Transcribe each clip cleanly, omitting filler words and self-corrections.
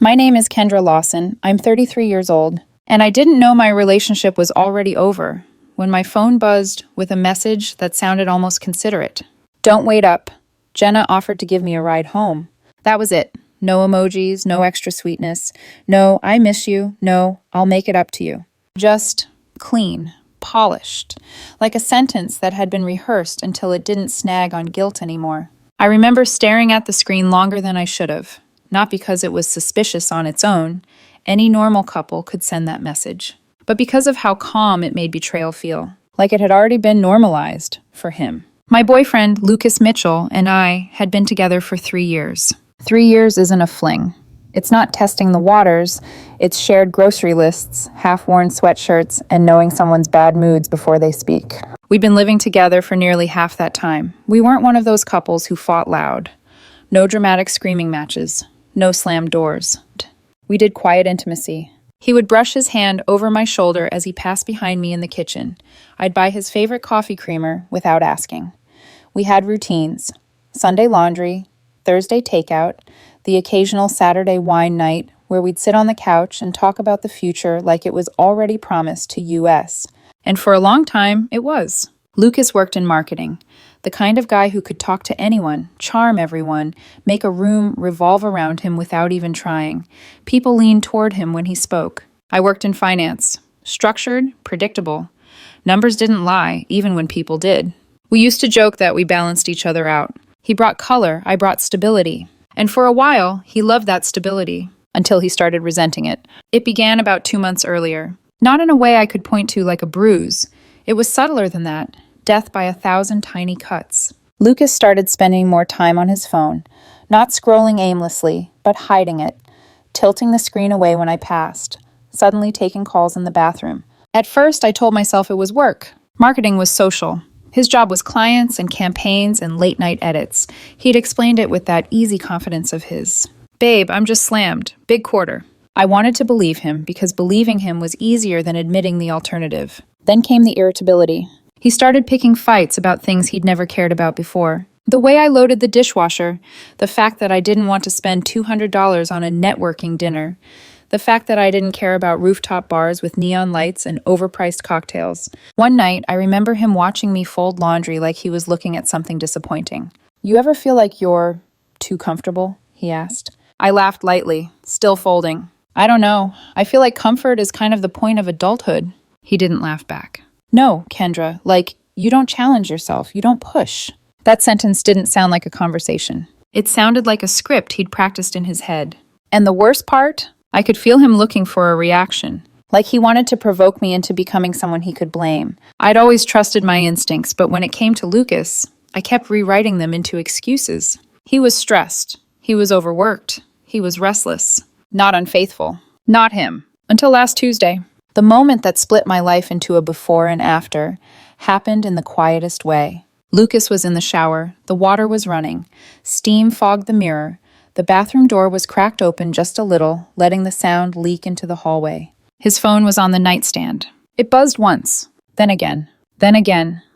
My name is Kendra Lawson. I'm 33 years old, and I didn't know my relationship was already over when my phone buzzed with a message that sounded almost considerate. Don't wait up. Jenna offered to give me a ride home. That was it. No emojis, no extra sweetness. No, I miss you. No, I'll make it up to you. Just clean, polished, like a sentence that had been rehearsed until it didn't snag on guilt anymore. I remember staring at the screen longer than I should have. Not because it was suspicious on its own, any normal couple could send that message, but because of how calm it made betrayal feel, like it had already been normalized for him. My boyfriend, Lucas Mitchell, and I had been together for 3 years. 3 years isn't a fling. It's not testing the waters, it's shared grocery lists, half-worn sweatshirts, and knowing someone's bad moods before they speak. We'd been living together for nearly half that time. We weren't one of those couples who fought loud. No dramatic screaming matches. No slammed doors. We did quiet intimacy. He would brush his hand over my shoulder as he passed behind me in the kitchen. I'd buy his favorite coffee creamer without asking. We had routines. Sunday laundry, Thursday takeout, the occasional Saturday wine night where we'd sit on the couch and talk about the future like it was already promised to US. And for a long time, it was. Lucas worked in marketing. The kind of guy who could talk to anyone, charm everyone, make a room revolve around him without even trying. People leaned toward him when he spoke. I worked in finance. Structured, predictable. Numbers didn't lie, even when people did. We used to joke that we balanced each other out. He brought color, I brought stability. And for a while, he loved that stability, until he started resenting it. It began about 2 months earlier. Not in a way I could point to like a bruise. It was subtler than that. Death by 1,000 tiny cuts. Lucas started spending more time on his phone, not scrolling aimlessly, but hiding it, tilting the screen away when I passed, suddenly taking calls in the bathroom. At first, I told myself it was work. Marketing was social. His job was clients and campaigns and late-night edits. He'd explained it with that easy confidence of his. Babe, I'm just slammed. Big quarter. I wanted to believe him because believing him was easier than admitting the alternative. Then came the irritability. He started picking fights about things he'd never cared about before. The way I loaded the dishwasher, the fact that I didn't want to spend $200 on a networking dinner, the fact that I didn't care about rooftop bars with neon lights and overpriced cocktails. One night, I remember him watching me fold laundry like he was looking at something disappointing. You ever feel like you're too comfortable? He asked. I laughed lightly, still folding. I don't know. I feel like comfort is kind of the point of adulthood. He didn't laugh back. No, Kendra, like, you don't challenge yourself, you don't push. That sentence didn't sound like a conversation. It sounded like a script he'd practiced in his head. And the worst part? I could feel him looking for a reaction, like he wanted to provoke me into becoming someone he could blame. I'd always trusted my instincts, but when it came to Lucas, I kept rewriting them into excuses. He was stressed. He was overworked. He was restless. Not unfaithful. Not him. Until last Tuesday. The moment that split my life into a before and after happened in the quietest way. Lucas was in the shower. The water was running. Steam fogged the mirror. The bathroom door was cracked open just a little, letting the sound leak into the hallway. His phone was on the nightstand. It buzzed once, then again,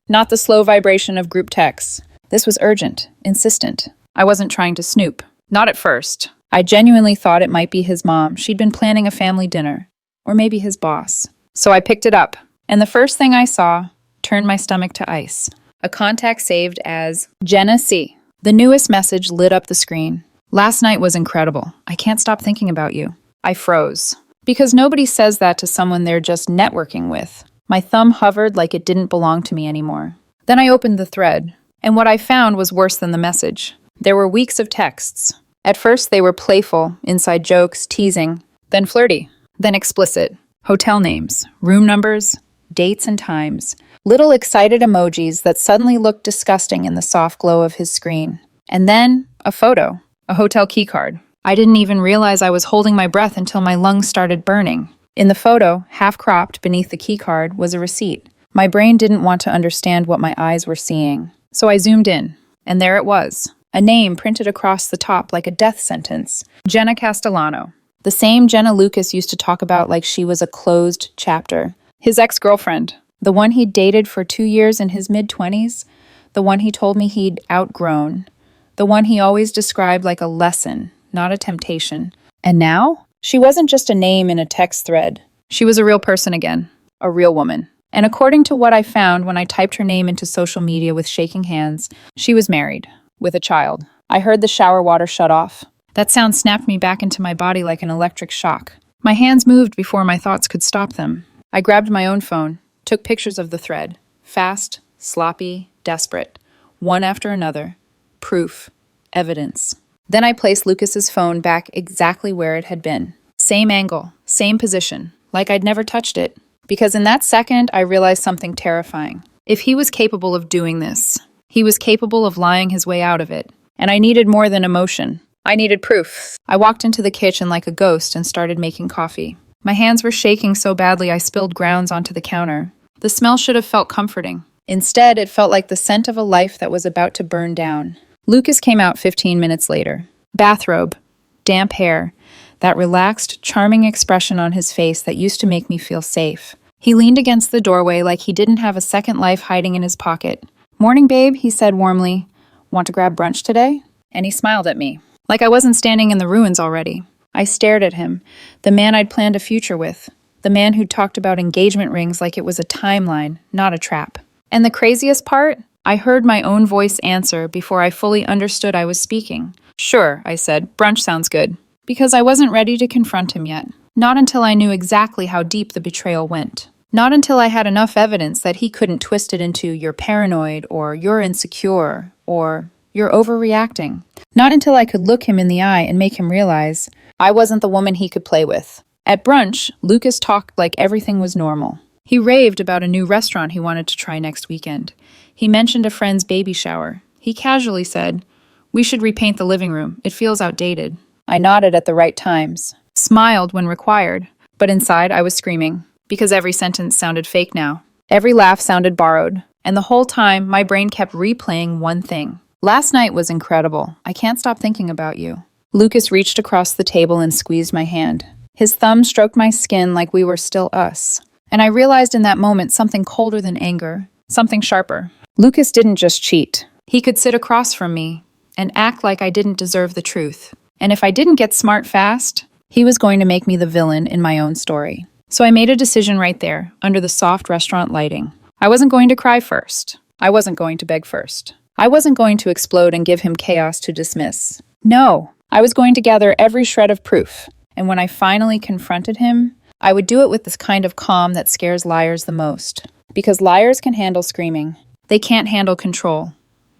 not the slow vibration of group texts. This was urgent, insistent. I wasn't trying to snoop. Not at first. I genuinely thought it might be his mom. She'd been planning a family dinner. Or maybe his boss. So I picked it up, and the first thing I saw turned my stomach to ice. A contact saved as Jenna C. The newest message lit up the screen. Last night was incredible. I can't stop thinking about you. I froze. Because nobody says that to someone they're just networking with. My thumb hovered like it didn't belong to me anymore. Then I opened the thread, and what I found was worse than the message. There were weeks of texts. At first they were playful, inside jokes, teasing, then flirty. Then explicit. Hotel names, room numbers, dates and times. Little excited emojis that suddenly looked disgusting in the soft glow of his screen. And then a photo, a hotel keycard. I didn't even realize I was holding my breath until my lungs started burning. In the photo, half-cropped beneath the keycard, was a receipt. My brain didn't want to understand what my eyes were seeing. So I zoomed in, and there it was. A name printed across the top like a death sentence. Jenna Castellano. The same Jenna Lucas used to talk about like she was a closed chapter. His ex-girlfriend, the one he'd dated for 2 years in his mid-20s, the one he told me he'd outgrown, the one he always described like a lesson, not a temptation. And now? She wasn't just a name in a text thread. She was a real person again. A real woman. And according to what I found when I typed her name into social media with shaking hands, she was married, with a child. I heard the shower water shut off. That sound snapped me back into my body like an electric shock. My hands moved before my thoughts could stop them. I grabbed my own phone, took pictures of the thread. Fast, sloppy, desperate. One after another. Proof. Evidence. Then I placed Lucas's phone back exactly where it had been. Same angle, same position, like I'd never touched it. Because in that second, I realized something terrifying. If he was capable of doing this, he was capable of lying his way out of it. And I needed more than emotion. I needed proof. I walked into the kitchen like a ghost and started making coffee. My hands were shaking so badly I spilled grounds onto the counter. The smell should have felt comforting. Instead, it felt like the scent of a life that was about to burn down. Lucas came out 15 minutes later. Bathrobe, damp hair, that relaxed, charming expression on his face that used to make me feel safe. He leaned against the doorway like he didn't have a second life hiding in his pocket. "Morning, babe," he said warmly. "Want to grab brunch today?" And he smiled at me, like I wasn't standing in the ruins already. I stared at him, the man I'd planned a future with, the man who'd talked about engagement rings like it was a timeline, not a trap. And the craziest part? I heard my own voice answer before I fully understood I was speaking. "Sure," I said, "brunch sounds good." Because I wasn't ready to confront him yet. Not until I knew exactly how deep the betrayal went. Not until I had enough evidence that he couldn't twist it into "you're paranoid" or "you're insecure" or "you're overreacting." Not until I could look him in the eye and make him realize I wasn't the woman he could play with. At brunch, Lucas talked like everything was normal. He raved about a new restaurant he wanted to try next weekend. He mentioned a friend's baby shower. He casually said, "We should repaint the living room. It feels outdated." I nodded at the right times, smiled when required, but inside I was screaming, because every sentence sounded fake now. Every laugh sounded borrowed, and the whole time my brain kept replaying one thing. "Last night was incredible. I can't stop thinking about you." Lucas reached across the table and squeezed my hand. His thumb stroked my skin like we were still us. And I realized in that moment something colder than anger, something sharper. Lucas didn't just cheat. He could sit across from me and act like I didn't deserve the truth. And if I didn't get smart fast, he was going to make me the villain in my own story. So I made a decision right there, under the soft restaurant lighting. I wasn't going to cry first. I wasn't going to beg first. I wasn't going to explode and give him chaos to dismiss. No, I was going to gather every shred of proof. And when I finally confronted him, I would do it with this kind of calm that scares liars the most. Because liars can handle screaming. They can't handle control.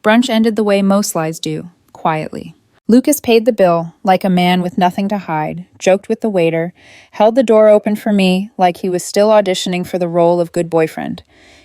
Brunch ended the way most lies do, quietly. Lucas paid the bill like a man with nothing to hide, joked with the waiter, held the door open for me like he was still auditioning for the role of good boyfriend.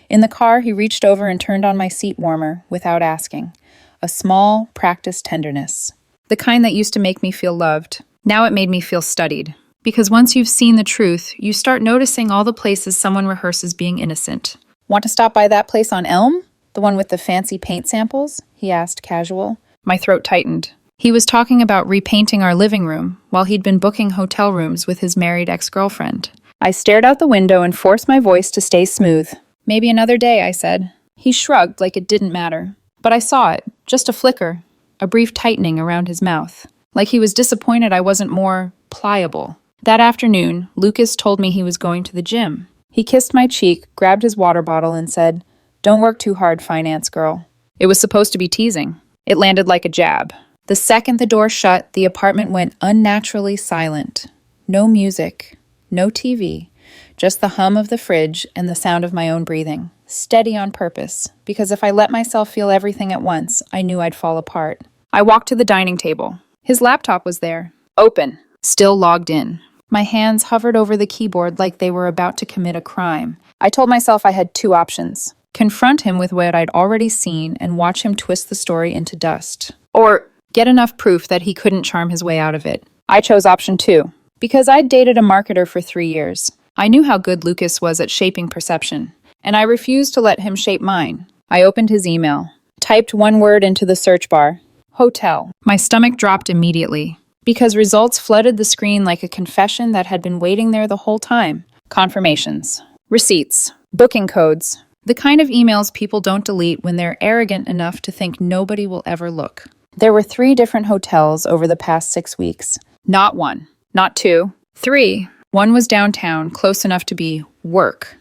In the car, he reached over and turned on my seat warmer without asking. A small, practiced tenderness. The kind that used to make me feel loved. Now it made me feel studied. Because once you've seen the truth, you start noticing all the places someone rehearses being innocent. "Want to stop by that place on Elm? The one with the fancy paint samples?" he asked, casual. My throat tightened. He was talking about repainting our living room while he'd been booking hotel rooms with his married ex-girlfriend. I stared out the window and forced my voice to stay smooth. "Maybe another day," I said. He shrugged like it didn't matter. But I saw it, just a flicker, a brief tightening around his mouth. Like he was disappointed I wasn't more pliable. That afternoon, Lucas told me he was going to the gym. He kissed my cheek, grabbed his water bottle, and said, "Don't work too hard, finance girl." It was supposed to be teasing. It landed like a jab. The second the door shut, the apartment went unnaturally silent. No music, no TV, just the hum of the fridge and the sound of my own breathing. Steady on purpose, because if I let myself feel everything at once, I knew I'd fall apart. I walked to the dining table. His laptop was there, open, still logged in. My hands hovered over the keyboard like they were about to commit a crime. I told myself I had two options. Confront him with what I'd already seen and watch him twist the story into dust. Or get enough proof that he couldn't charm his way out of it. I chose option 2. Because I'd dated a marketer for 3 years. I knew how good Lucas was at shaping perception, and I refused to let him shape mine. I opened his email, typed one word into the search bar. Hotel. My stomach dropped immediately, because results flooded the screen like a confession that had been waiting there the whole time. Confirmations. Receipts. Booking codes. The kind of emails people don't delete when they're arrogant enough to think nobody will ever look. There were 3 different hotels over the past 6 weeks. Not one. Not two. Three. One was downtown, close enough to be work.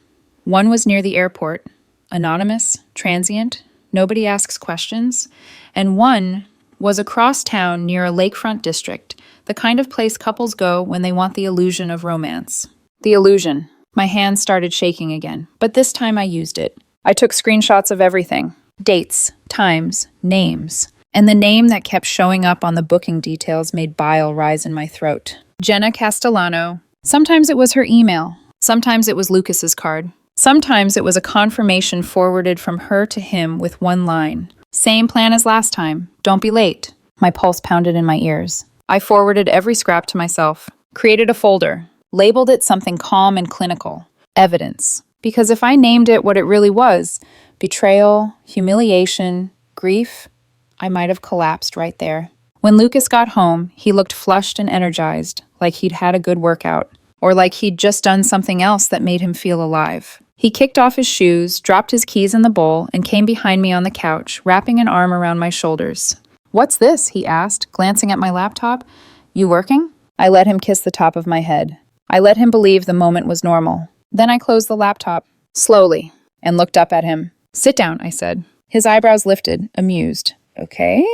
One was near the airport, anonymous, transient, nobody asks questions. And one was across town near a lakefront district, the kind of place couples go when they want the illusion of romance. The illusion. My hands started shaking again, but this time I used it. I took screenshots of everything. Dates, times, names. And the name that kept showing up on the booking details made bile rise in my throat. Jenna Castellano. Sometimes it was her email. Sometimes it was Lucas's card. Sometimes it was a confirmation forwarded from her to him with one line. Same plan as last time. Don't be late. My pulse pounded in my ears. I forwarded every scrap to myself. Created a folder. Labeled it something calm and clinical. Evidence. Because if I named it what it really was, betrayal, humiliation, grief, I might have collapsed right there. When Lucas got home, he looked flushed and energized, like he'd had a good workout, or like he'd just done something else that made him feel alive. He kicked off his shoes, dropped his keys in the bowl, and came behind me on the couch, wrapping an arm around my shoulders. "What's this?" he asked, glancing at my laptop. "You working?" I let him kiss the top of my head. I let him believe the moment was normal. Then I closed the laptop, slowly, and looked up at him. "Sit down," I said. His eyebrows lifted, amused. "Okay?"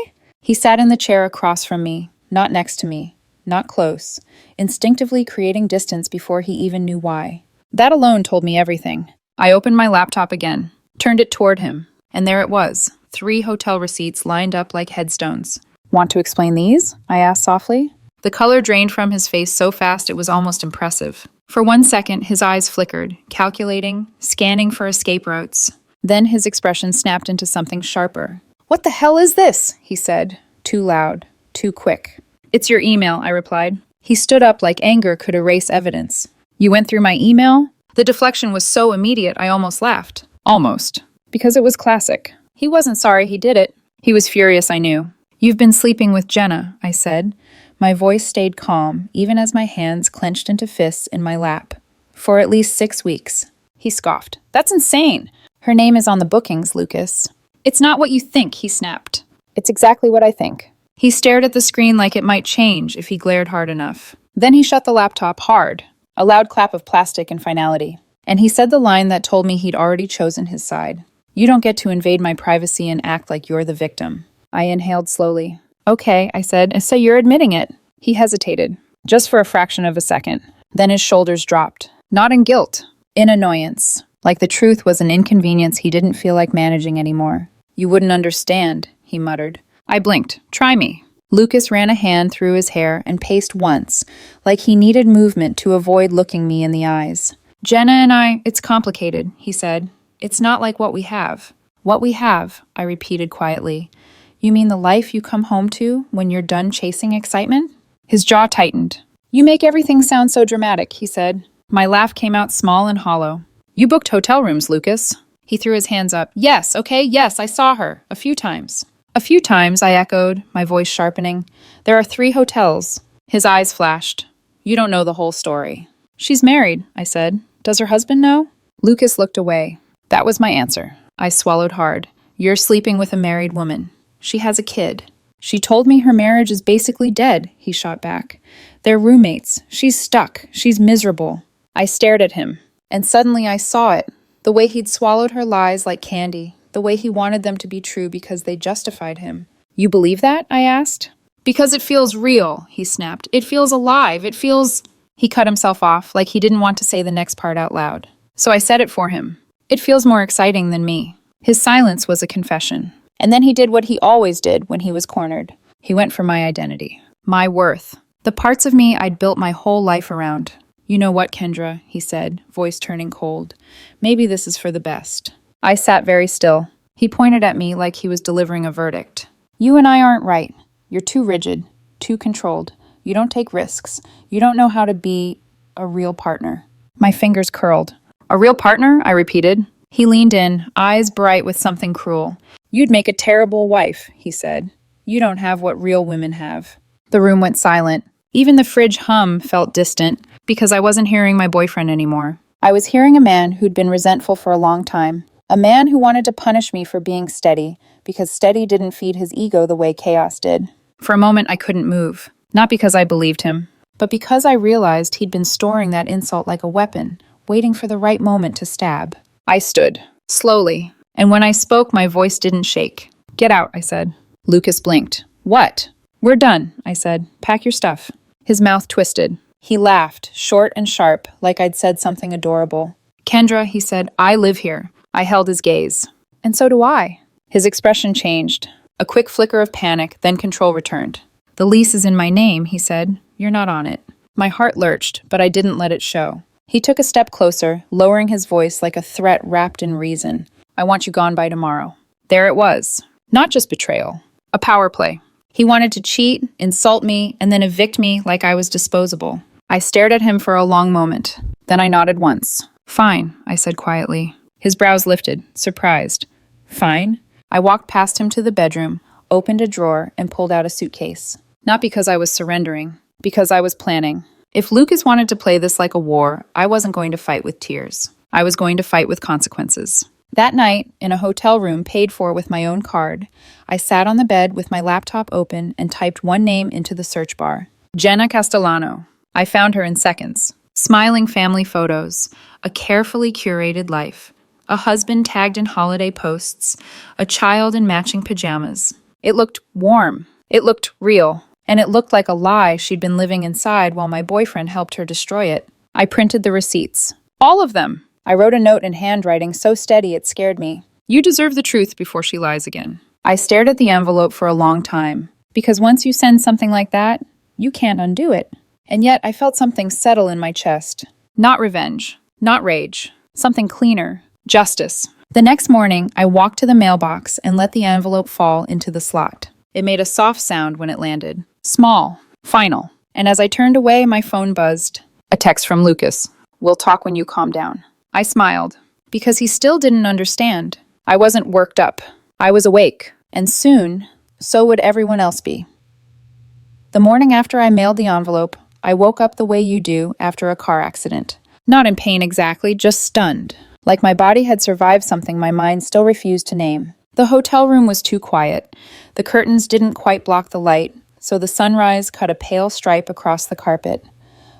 He sat in the chair across from me, not next to me, not close, instinctively creating distance before he even knew why. That alone told me everything. I opened my laptop again, turned it toward him, and there it was, 3 hotel receipts lined up like headstones. "Want to explain these?" I asked softly. The color drained from his face so fast it was almost impressive. For 1 second, his eyes flickered, calculating, scanning for escape routes. Then his expression snapped into something sharper. "What the hell is this?" he said, too loud, too quick. "It's your email," I replied. He stood up like anger could erase evidence. "You went through my email?" The deflection was so immediate I almost laughed. Almost. Because it was classic. He wasn't sorry he did it. He was furious, I knew. "You've been sleeping with Jenna," I said. My voice stayed calm, even as my hands clenched into fists in my lap. "For at least 6 weeks." He scoffed. "That's insane." "Her name is on the bookings, Lucas." "It's not what you think," he snapped. "It's exactly what I think." He stared at the screen like it might change if he glared hard enough. Then he shut the laptop hard, a loud clap of plastic and finality. And he said the line that told me he'd already chosen his side. "You don't get to invade my privacy and act like you're the victim." I inhaled slowly. "Okay," I said, "so you're admitting it." He hesitated, just for a fraction of a second. Then his shoulders dropped. Not in guilt, in annoyance. Like the truth was an inconvenience he didn't feel like managing anymore. "You wouldn't understand," he muttered. I blinked. "Try me." Lucas ran a hand through his hair and paced once, like he needed movement to avoid looking me in the eyes. "Jenna and I, it's complicated," he said. "It's not like what we have." "What we have," I repeated quietly. "You mean the life you come home to when you're done chasing excitement?" His jaw tightened. "You make everything sound so dramatic," he said. My laugh came out small and hollow. "You booked hotel rooms, Lucas." He threw his hands up. "Yes, okay, yes, I saw her. A few times." "A few times," I echoed, my voice sharpening. "There are 3 hotels." His eyes flashed. "You don't know the whole story." "She's married," I said. "Does her husband know?" Lucas looked away. That was my answer. I swallowed hard. "You're sleeping with a married woman. She has a kid." "She told me her marriage is basically dead," he shot back. "They're roommates. She's stuck. She's miserable." I stared at him, and suddenly I saw it. The way he'd swallowed her lies like candy. The way he wanted them to be true because they justified him. "You believe that?" I asked. "Because it feels real," he snapped. "It feels alive. It feels—" He cut himself off, like he didn't want to say the next part out loud. So I said it for him. "It feels more exciting than me." His silence was a confession. And then he did what he always did when he was cornered. He went for my identity. My worth. The parts of me I'd built my whole life around. "You know what, Kendra," he said, voice turning cold. "Maybe this is for the best." I sat very still. He pointed at me like he was delivering a verdict. "You and I aren't right. You're too rigid, too controlled. You don't take risks. You don't know how to be a real partner." My fingers curled. "A real partner?" I repeated. He leaned in, eyes bright with something cruel. "You'd make a terrible wife," he said. "You don't have what real women have." The room went silent. Even the fridge hum felt distant, because I wasn't hearing my boyfriend anymore. I was hearing a man who'd been resentful for a long time. A man who wanted to punish me for being steady, because steady didn't feed his ego the way chaos did. For a moment, I couldn't move. Not because I believed him, but because I realized he'd been storing that insult like a weapon, waiting for the right moment to stab. I stood, slowly, and when I spoke, my voice didn't shake. "Get out," I said. Lucas blinked. "What?" "We're done," I said. "Pack your stuff." His mouth twisted. He laughed, short and sharp, like I'd said something adorable. "Kendra," he said, "I live here." I held his gaze. "And so do I." His expression changed. A quick flicker of panic, then control returned. "The lease is in my name," he said. "You're not on it." My heart lurched, but I didn't let it show. He took a step closer, lowering his voice like a threat wrapped in reason. "I want you gone by tomorrow." There it was. Not just betrayal. A power play. He wanted to cheat, insult me, and then evict me like I was disposable. I stared at him for a long moment. Then I nodded once. "Fine," I said quietly. His brows lifted, surprised. "Fine?" I walked past him to the bedroom, opened a drawer, and pulled out a suitcase. Not because I was surrendering, because I was planning. If Lucas wanted to play this like a war, I wasn't going to fight with tears. I was going to fight with consequences. That night, in a hotel room paid for with my own card, I sat on the bed with my laptop open and typed one name into the search bar. Jenna Castellano. I found her in seconds. Smiling family photos, a carefully curated life, a husband tagged in holiday posts, a child in matching pajamas. It looked warm. It looked real. And it looked like a lie she'd been living inside while my boyfriend helped her destroy it. I printed the receipts. All of them! I wrote a note in handwriting so steady it scared me. "You deserve the truth before she lies again." I stared at the envelope for a long time, because once you send something like that, you can't undo it. And yet I felt something settle in my chest. Not revenge, not rage, something cleaner. Justice. The next morning, I walked to the mailbox and let the envelope fall into the slot. It made a soft sound when it landed. Small. Final. And as I turned away, my phone buzzed. A text from Lucas. "We'll talk when you calm down." I smiled, because he still didn't understand. I wasn't worked up. I was awake. And soon, so would everyone else be. The morning after I mailed the envelope, I woke up the way you do after a car accident. Not in pain exactly, just stunned. Like my body had survived something my mind still refused to name. The hotel room was too quiet. The curtains didn't quite block the light, so the sunrise cut a pale stripe across the carpet.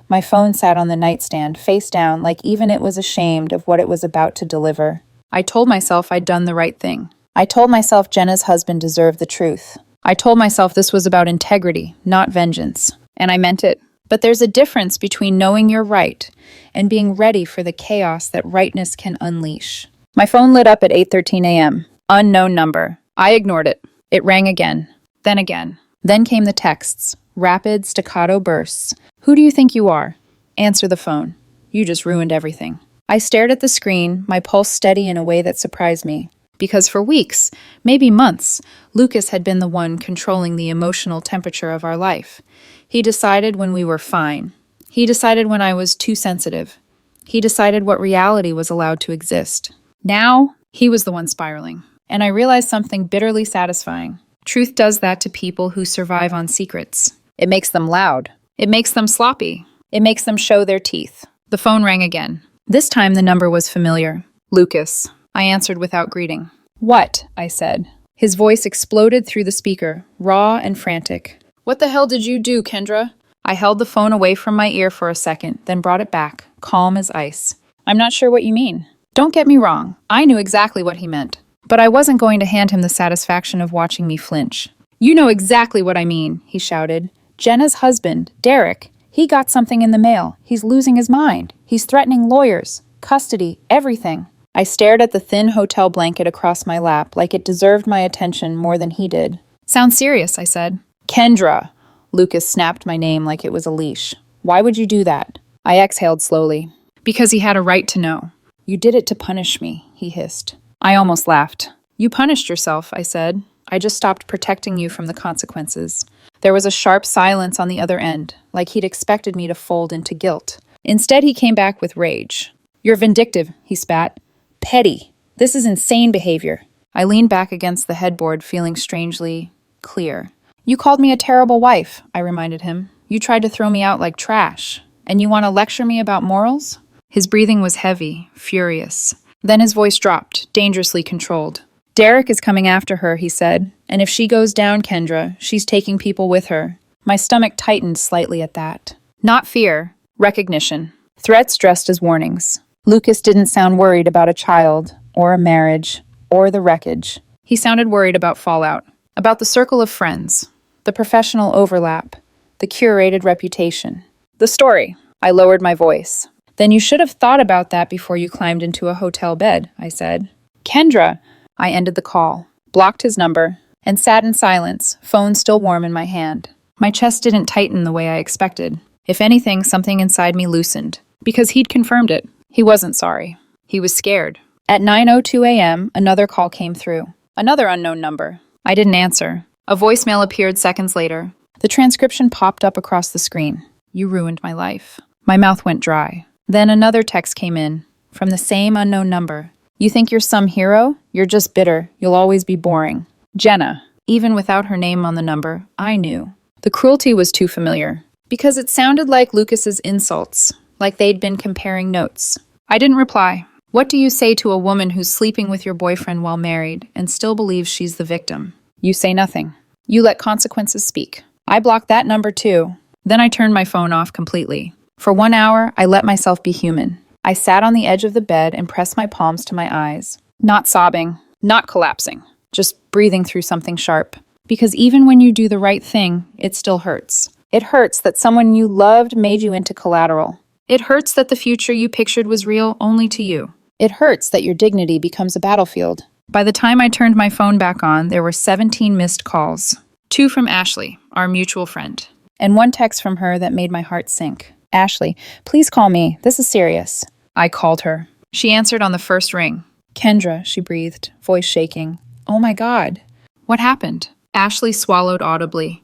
My phone sat on the nightstand, face down, like even it was ashamed of what it was about to deliver. I told myself I'd done the right thing. I told myself Jenna's husband deserved the truth. I told myself this was about integrity, not vengeance. And I meant it. But there's a difference between knowing you're right and being ready for the chaos that rightness can unleash. My phone lit up at 8:13 a.m. Unknown number. I ignored it. It rang again. Then again. Then came the texts. Rapid, staccato bursts. "Who do you think you are?" "Answer the phone. You just ruined everything." I stared at the screen, my pulse steady in a way that surprised me. Because for weeks, maybe months, Lucas had been the one controlling the emotional temperature of our life. He decided when we were fine. He decided when I was too sensitive. He decided what reality was allowed to exist. Now, he was the one spiraling. And I realized something bitterly satisfying. Truth does that to people who survive on secrets. It makes them loud. It makes them sloppy. It makes them show their teeth. The phone rang again. This time the number was familiar. Lucas. I answered without greeting. "What?" I said. His voice exploded through the speaker, raw and frantic. "What the hell did you do, Kendra?" I held the phone away from my ear for a second, then brought it back, calm as ice. "I'm not sure what you mean." Don't get me wrong. I knew exactly what he meant. But I wasn't going to hand him the satisfaction of watching me flinch. "You know exactly what I mean," he shouted. "Jenna's husband, Derek, he got something in the mail. He's losing his mind. He's threatening lawyers, custody, everything." I stared at the thin hotel blanket across my lap like it deserved my attention more than he did. "Sounds serious," I said. "Kendra!" Lucas snapped my name like it was a leash. "Why would you do that?" I exhaled slowly. "Because he had a right to know." "You did it to punish me," he hissed. I almost laughed. "You punished yourself," I said. "I just stopped protecting you from the consequences." There was a sharp silence on the other end, like he'd expected me to fold into guilt. Instead, he came back with rage. "You're vindictive," he spat. "Petty. This is insane behavior." I leaned back against the headboard, feeling strangely clear. "You called me a terrible wife," I reminded him. "You tried to throw me out like trash. And you want to lecture me about morals?" His breathing was heavy, furious. Then his voice dropped, dangerously controlled. "Derek is coming after her," he said. "And if she goes down, Kendra, she's taking people with her." My stomach tightened slightly at that. Not fear, recognition. Threats dressed as warnings. Lucas didn't sound worried about a child, or a marriage, or the wreckage. He sounded worried about fallout, about the circle of friends, the professional overlap, the curated reputation. The story. I lowered my voice. Then you should have thought about that before you climbed into a hotel bed, I said. Kendra! I ended the call, blocked his number, and sat in silence, phone still warm in my hand. My chest didn't tighten the way I expected. If anything, something inside me loosened, because he'd confirmed it. He wasn't sorry. He was scared. At 9:02 a.m., another call came through. Another unknown number. I didn't answer. A voicemail appeared seconds later. The transcription popped up across the screen. You ruined my life. My mouth went dry. Then another text came in, from the same unknown number. You think you're some hero? You're just bitter. You'll always be boring. Jenna. Even without her name on the number, I knew. The cruelty was too familiar, because it sounded like Lucas's insults, like they'd been comparing notes. I didn't reply. What do you say to a woman who's sleeping with your boyfriend while married and still believes she's the victim? You say nothing. You let consequences speak. I blocked that number too. Then I turned my phone off completely. For 1 hour, I let myself be human. I sat on the edge of the bed and pressed my palms to my eyes. Not sobbing, not collapsing, just breathing through something sharp. Because even when you do the right thing, it still hurts. It hurts that someone you loved made you into collateral. It hurts that the future you pictured was real only to you. It hurts that your dignity becomes a battlefield. By the time I turned my phone back on, there were 17 missed calls. 2 from Ashley, our mutual friend, and 1 text from her that made my heart sink. Ashley, please call me. This is serious. I called her. She answered on the first ring. Kendra, she breathed, voice shaking. Oh my God. What happened? Ashley swallowed audibly.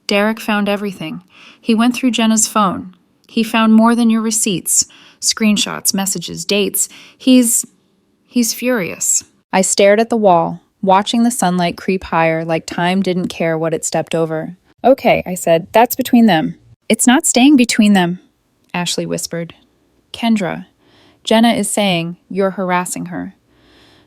Derek found everything. He went through Jenna's phone. He found more than your receipts, screenshots, messages, dates. He's furious. I stared at the wall, watching the sunlight creep higher like time didn't care what it stepped over. Okay, I said, that's between them. It's not staying between them, Ashley whispered. Kendra, Jenna is saying you're harassing her.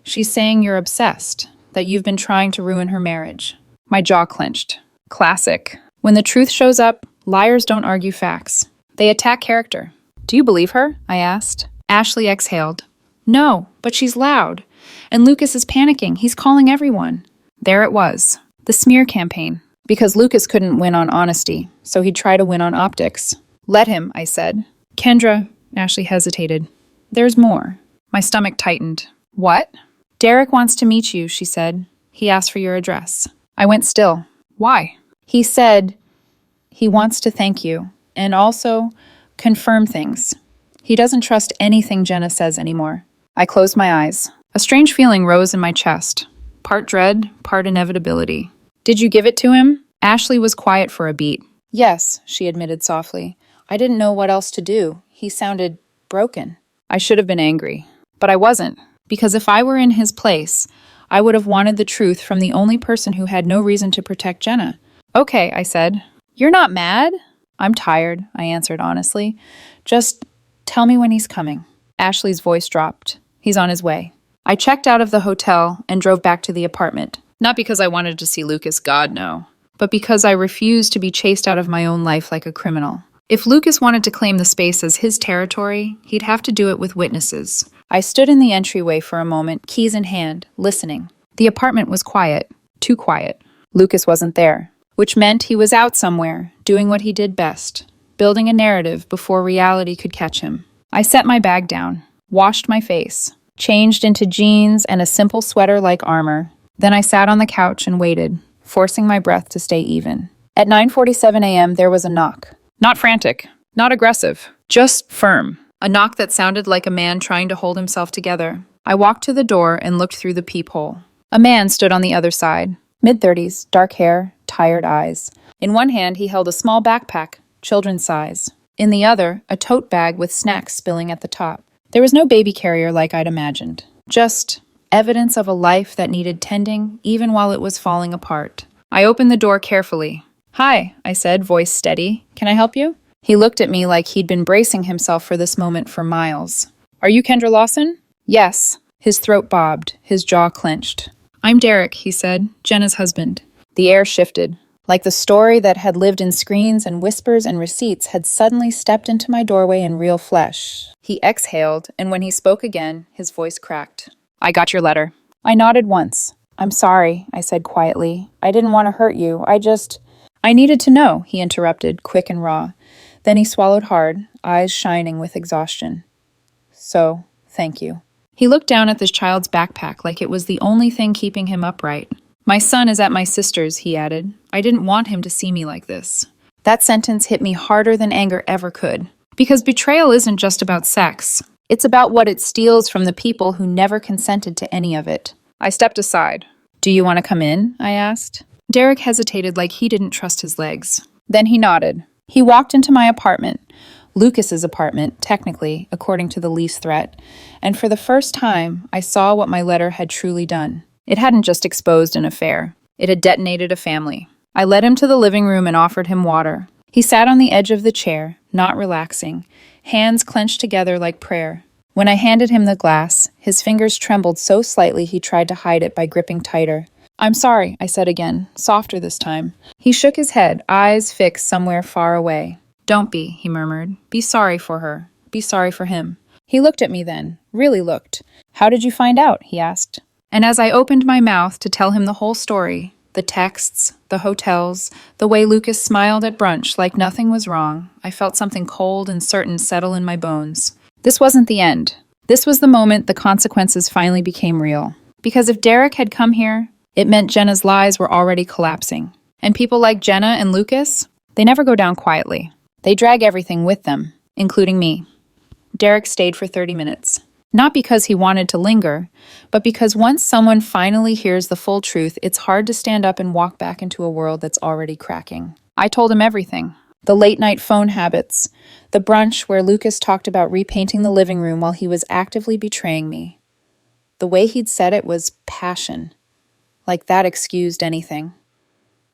She's saying you're obsessed, that you've been trying to ruin her marriage. My jaw clenched. Classic. When the truth shows up, liars don't argue facts. They attack character. Do you believe her? I asked. Ashley exhaled. No, but she's loud. And Lucas is panicking. He's calling everyone. There it was. The smear campaign. Because Lucas couldn't win on honesty, so he'd try to win on optics. Let him, I said. Kendra, Ashley hesitated. There's more. My stomach tightened. What? Derek wants to meet you, she said. He asked for your address. I went still. Why? He said he wants to thank you and also confirm things. He doesn't trust anything Jenna says anymore. I closed my eyes. A strange feeling rose in my chest. Part dread, part inevitability. Did you give it to him? Ashley was quiet for a beat. Yes, she admitted softly. I didn't know what else to do. He sounded broken. I should have been angry. But I wasn't, because if I were in his place, I would have wanted the truth from the only person who had no reason to protect Jenna. Okay, I said. You're not mad? I'm tired, I answered honestly. Just tell me when he's coming. Ashley's voice dropped. He's on his way. I checked out of the hotel and drove back to the apartment. Not because I wanted to see Lucas, God no, but because I refused to be chased out of my own life like a criminal. If Lucas wanted to claim the space as his territory, he'd have to do it with witnesses. I stood in the entryway for a moment, keys in hand, listening. The apartment was quiet, too quiet. Lucas wasn't there, which meant he was out somewhere, doing what he did best, building a narrative before reality could catch him. I set my bag down, washed my face, changed into jeans and a simple sweater like armor. Then I sat on the couch and waited, forcing my breath to stay even. At 9:47 a.m., there was a knock. Not frantic, not aggressive, just firm. A knock that sounded like a man trying to hold himself together. I walked to the door and looked through the peephole. A man stood on the other side. Mid-30s, dark hair, tired eyes. In one hand, he held a small backpack, children's size. In the other, a tote bag with snacks spilling at the top. There was no baby carrier like I'd imagined. Just evidence of a life that needed tending even while it was falling apart. I opened the door carefully. Hi, I said, voice steady. Can I help you? He looked at me like he'd been bracing himself for this moment for miles. Are you Kendra Lawson? Yes. His throat bobbed, his jaw clenched. I'm Derek, he said, Jenna's husband. The air shifted. Like the story that had lived in screens and whispers and receipts had suddenly stepped into my doorway in real flesh. He exhaled, and when he spoke again, his voice cracked. I got your letter. I nodded once. I'm sorry, I said quietly. I didn't want to hurt you. I needed to know, he interrupted, quick and raw. Then he swallowed hard, eyes shining with exhaustion. So, thank you. He looked down at this child's backpack like it was the only thing keeping him upright. My son is at my sister's, he added. I didn't want him to see me like this. That sentence hit me harder than anger ever could. Because betrayal isn't just about sex. It's about what it steals from the people who never consented to any of it. I stepped aside. Do you want to come in? I asked. Derek hesitated like he didn't trust his legs. Then he nodded. He walked into my apartment. Lucas's apartment, technically, according to the lease threat. And for the first time, I saw what my letter had truly done. It hadn't just exposed an affair. It had detonated a family. I led him to the living room and offered him water. He sat on the edge of the chair, not relaxing, hands clenched together like prayer. When I handed him the glass, his fingers trembled so slightly he tried to hide it by gripping tighter. I'm sorry, I said again, softer this time. He shook his head, eyes fixed somewhere far away. Don't be, he murmured. Be sorry for her. Be sorry for him. He looked at me then, really looked. How did you find out? He asked. And as I opened my mouth to tell him the whole story, the texts, the hotels, the way Lucas smiled at brunch like nothing was wrong, I felt something cold and certain settle in my bones. This wasn't the end. This was the moment the consequences finally became real. Because if Derek had come here, it meant Jenna's lies were already collapsing. And people like Jenna and Lucas, they never go down quietly. They drag everything with them, including me. Derek stayed for 30 minutes. Not because he wanted to linger, but because once someone finally hears the full truth, it's hard to stand up and walk back into a world that's already cracking. I told him everything. The late-night phone habits, the brunch where Lucas talked about repainting the living room while he was actively betraying me. The way he'd said it was passion. Like that excused anything.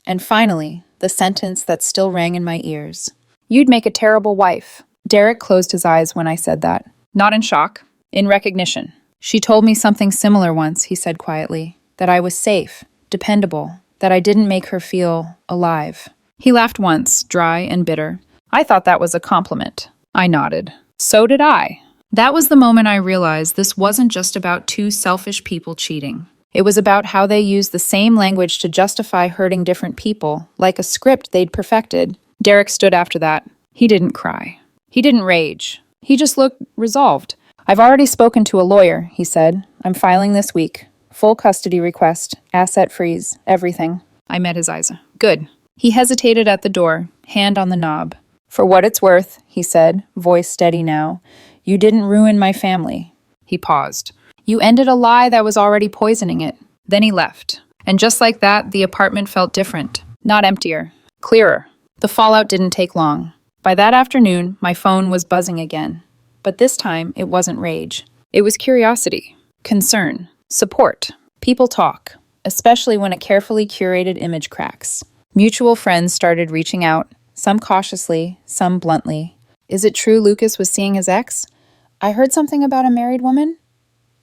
And finally, the sentence that still rang in my ears. You'd make a terrible wife. Derek closed his eyes when I said that. Not in shock. In recognition. She told me something similar once, he said quietly. That I was safe, dependable, that I didn't make her feel alive. He laughed once, dry and bitter. I thought that was a compliment. I nodded. So did I. That was the moment I realized this wasn't just about two selfish people cheating. It was about how they used the same language to justify hurting different people, like a script they'd perfected. Derek stood after that. He didn't cry. He didn't rage. He just looked resolved. I've already spoken to a lawyer, he said. I'm filing this week. Full custody request, asset freeze, everything. I met his eyes. Good. He hesitated at the door, hand on the knob. For what it's worth, he said, voice steady now, you didn't ruin my family. He paused. You ended a lie that was already poisoning it. Then he left. And just like that, the apartment felt different. Not emptier. Clearer. The fallout didn't take long. By that afternoon, my phone was buzzing again. But this time, it wasn't rage. It was curiosity, concern, support. People talk, especially when a carefully curated image cracks. Mutual friends started reaching out, some cautiously, some bluntly. Is it true Lucas was seeing his ex? I heard something about a married woman.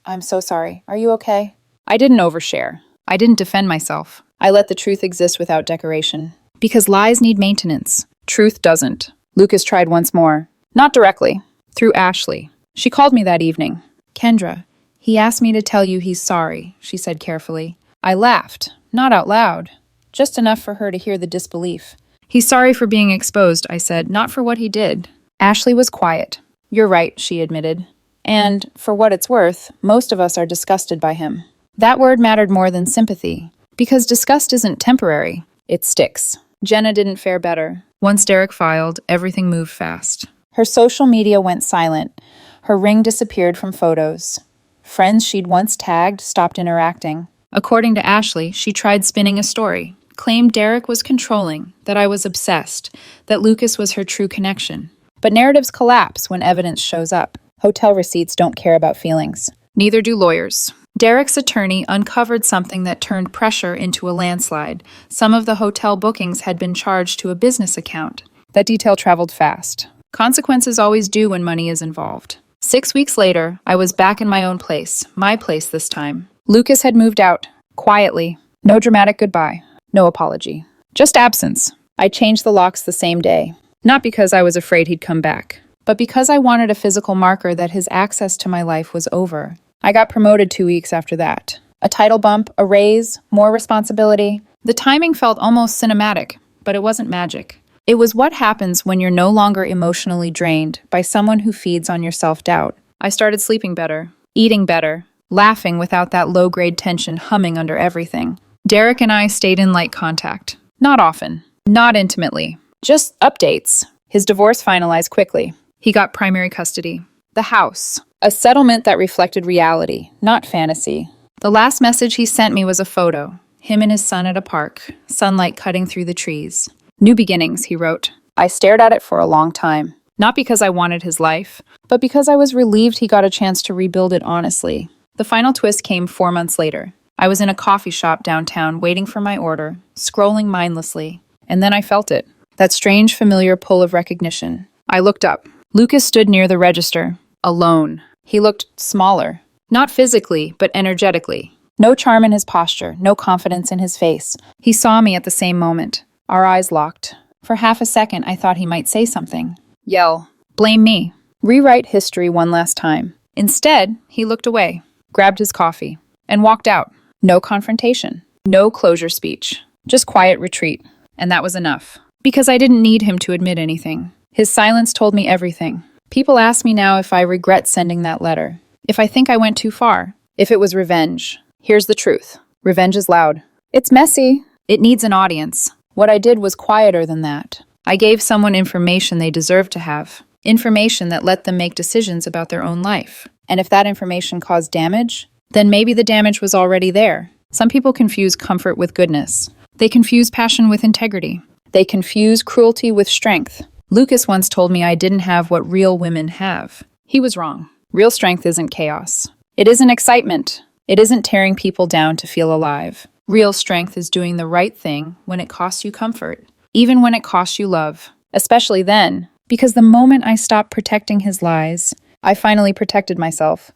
I'm so sorry. Are you okay? I didn't overshare. I didn't defend myself. I let the truth exist without decoration. Because lies need maintenance. Truth doesn't. Lucas tried once more. Not directly. Through Ashley. She called me that evening. Kendra, he asked me to tell you he's sorry, she said carefully. I laughed. Not out loud. Just enough for her to hear the disbelief. He's sorry for being exposed, I said, not for what he did. Ashley was quiet. You're right, she admitted. And, for what it's worth, most of us are disgusted by him. That word mattered more than sympathy. Because disgust isn't temporary. It sticks. Jenna didn't fare better. Once Derek filed, everything moved fast. Her social media went silent. Her ring disappeared from photos. Friends she'd once tagged stopped interacting. According to Ashley, she tried spinning a story, claimed Derek was controlling, that I was obsessed, that Lucas was her true connection. But narratives collapse when evidence shows up. Hotel receipts don't care about feelings. Neither do lawyers. Derek's attorney uncovered something that turned pressure into a landslide. Some of the hotel bookings had been charged to a business account. That detail traveled fast. Consequences always do when money is involved. 6 weeks later, I was back in my own place, my place this time. Lucas had moved out, quietly. No dramatic goodbye, no apology. Just absence. I changed the locks the same day. Not because I was afraid he'd come back, but because I wanted a physical marker that his access to my life was over. I got promoted 2 weeks after that. A title bump, a raise, more responsibility. The timing felt almost cinematic, but it wasn't magic. It was what happens when you're no longer emotionally drained by someone who feeds on your self-doubt. I started sleeping better, eating better, laughing without that low-grade tension humming under everything. Derek and I stayed in light contact. Not often, not intimately, just updates. His divorce finalized quickly. He got primary custody. The house. A settlement that reflected reality, not fantasy. The last message he sent me was a photo. Him and his son at a park, sunlight cutting through the trees. New beginnings, he wrote. I stared at it for a long time. Not because I wanted his life, but because I was relieved he got a chance to rebuild it honestly. The final twist came 4 months later. I was in a coffee shop downtown waiting for my order, scrolling mindlessly. And then I felt it. That strange, familiar pull of recognition. I looked up. Lucas stood near the register, alone. He looked smaller. Not physically, but energetically. No charm in his posture, no confidence in his face. He saw me at the same moment. Our eyes locked. For half a second, I thought he might say something. Yell. Blame me. Rewrite history one last time. Instead, he looked away, grabbed his coffee, and walked out. No confrontation. No closure speech. Just quiet retreat. And that was enough. Because I didn't need him to admit anything. His silence told me everything. People ask me now if I regret sending that letter. If I think I went too far. If it was revenge. Here's the truth. Revenge is loud. It's messy. It needs an audience. What I did was quieter than that. I gave someone information they deserved to have. Information that let them make decisions about their own life. And if that information caused damage, then maybe the damage was already there. Some people confuse comfort with goodness. They confuse passion with integrity. They confuse cruelty with strength. Lucas once told me I didn't have what real women have. He was wrong. Real strength isn't chaos. It isn't excitement. It isn't tearing people down to feel alive. Real strength is doing the right thing when it costs you comfort, even when it costs you love. Especially then, because the moment I stopped protecting his lies, I finally protected myself.